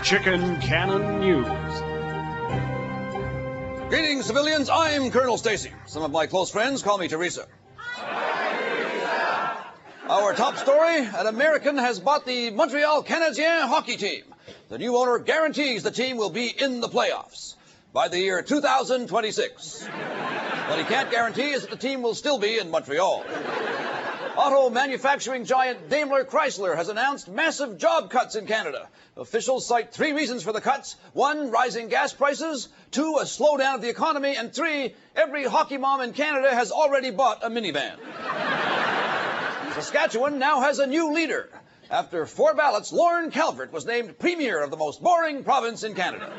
Chicken Cannon News. Greetings, civilians. I'm Colonel Stacy. Some of my close friends call me Teresa. Our top story, an American has bought the Montreal Canadiens hockey team. The new owner guarantees the team will be in the playoffs by the year 2026. What he can't guarantee is that the team will still be in Montreal. Auto manufacturing giant Daimler Chrysler has announced massive job cuts in Canada. Officials cite 3 reasons for the cuts. 1, rising gas prices. 2, a slowdown of the economy. And 3, every hockey mom in Canada has already bought a minivan. Saskatchewan now has a new leader. After 4 ballots, Lorne Calvert was named premier of the most boring province in Canada.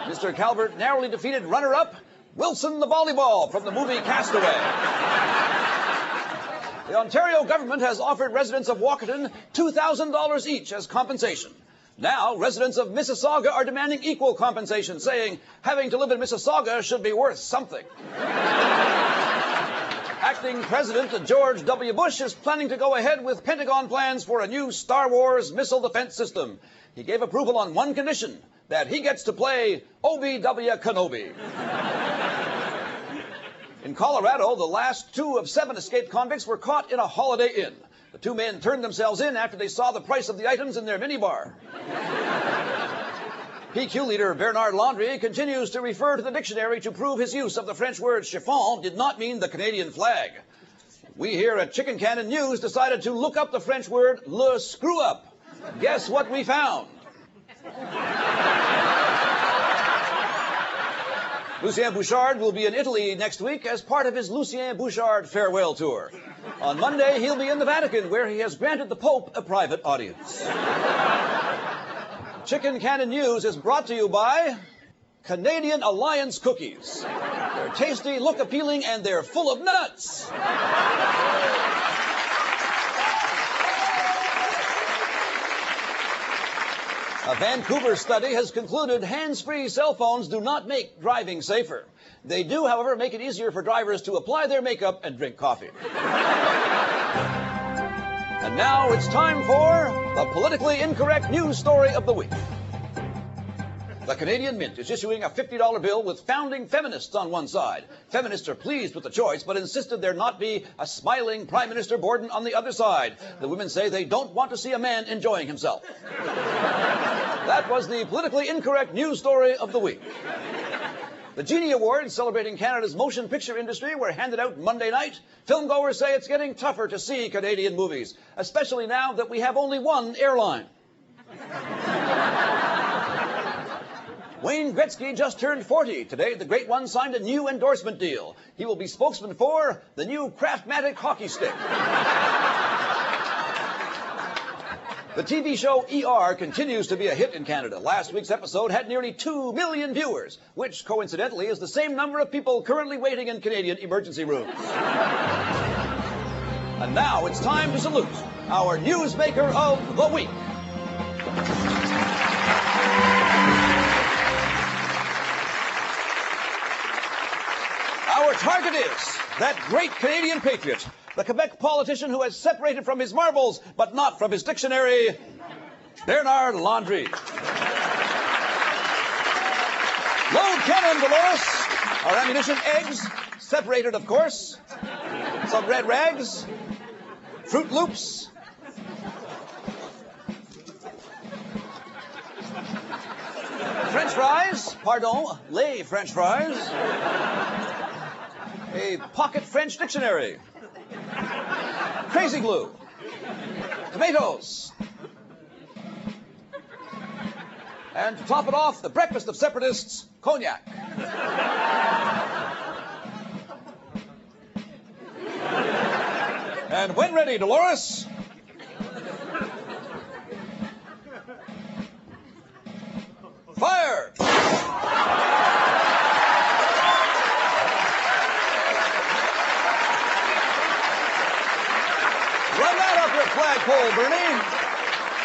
Mr. Calvert narrowly defeated runner-up Wilson the volleyball from the movie Castaway. The Ontario government has offered residents of Walkerton $2,000 each as compensation. Now, residents of Mississauga are demanding equal compensation, saying having to live in Mississauga should be worth something. Acting President George W. Bush is planning to go ahead with Pentagon plans for a new Star Wars missile defense system. He gave approval on one condition, that he gets to play Obi-W Kenobi. In Colorado, the last 2 of 7 escaped convicts were caught in a Holiday Inn. The 2 men turned themselves in after they saw the price of the items in their minibar. PQ leader Bernard Landry continues to refer to the dictionary to prove his use of the French word chiffon did not mean the Canadian flag. We here at Chicken Cannon News decided to look up the French word le screw-up. Guess what we found? Lucien Bouchard will be in Italy next week as part of his Lucien Bouchard farewell tour. On Monday, he'll be in the Vatican, where he has granted the Pope a private audience. Chicken Cannon News is brought to you by Canadian Alliance Cookies. They're tasty, look appealing, and they're full of nuts. A Vancouver study has concluded hands-free cell phones do not make driving safer. They do, however, make it easier for drivers to apply their makeup and drink coffee. And now it's time for the politically incorrect news story of the week. The Canadian Mint is issuing a $50 bill with founding feminists on one side. Feminists are pleased with the choice, but insisted there not be a smiling Prime Minister Borden on the other side. The women say they don't want to see a man enjoying himself. That was the politically incorrect news story of the week. The Genie Awards, celebrating Canada's motion picture industry, were handed out Monday night. Filmgoers say it's getting tougher to see Canadian movies, especially now that we have only one airline. Wayne Gretzky just turned 40. Today, the Great One signed a new endorsement deal. He will be spokesman for the new Craftmatic hockey stick. The TV show ER continues to be a hit in Canada. Last week's episode had nearly 2 million viewers, which coincidentally is the same number of people currently waiting in Canadian emergency rooms. And now it's time to salute our newsmaker of the week. Our target is that great Canadian patriot, the Quebec politician who has separated from his marbles, but not from his dictionary, Bernard Landry. Load cannon, Dolores. Our ammunition, eggs, separated, of course. Some red rags, Fruit Loops. French fries, pardon, les French fries. A pocket French dictionary. Crazy glue. Tomatoes. And to top it off, the breakfast of separatists, cognac. And when ready, Dolores. Fire! Flagpole, Bernie.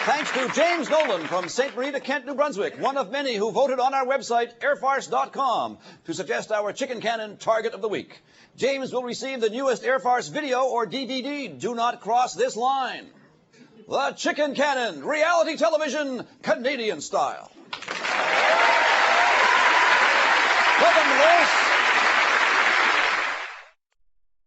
Thanks to James Nolan from St. Marie de Kent, New Brunswick, one of many who voted on our website, airfarce.com, to suggest our Chicken Cannon target of the week. James will receive the newest Air Farce video or DVD. Do not cross this line. the Chicken Cannon, reality television, Canadian style. Welcome to this,